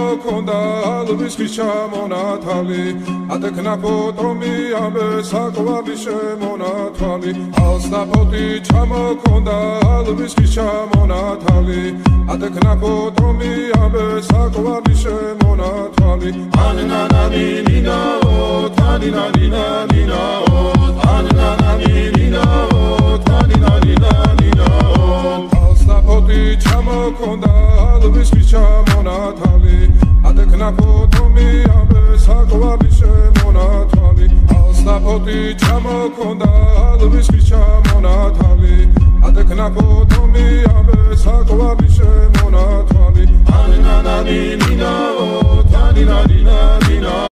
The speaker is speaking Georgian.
ჩამოქონდა ალვის ხის ჩამონათალი ატექნა ფოტომი ამე საკვარი შემონათვალი ალსნაფოთი ჩამოქონდა ალვის ხის ჩამონათალი ატექნა ფოტომი ამე საკვარი შემონათვალი ანანანინინაო თანინანინანინაო ანანანინინაო თანინანინანინაო ალსნაფოთი ჩამოქონდა ალვის ხის ჩამონათალი ატექნა ფოტომი ამე საკვარი შემონათვალი ალსნაფოთი ჩამოქონდა ალვის ხის ჩამონათალი ატექნა ფოტომი ამე საკვარი შემონათვალი ანანანინინაო თანინანინანინაო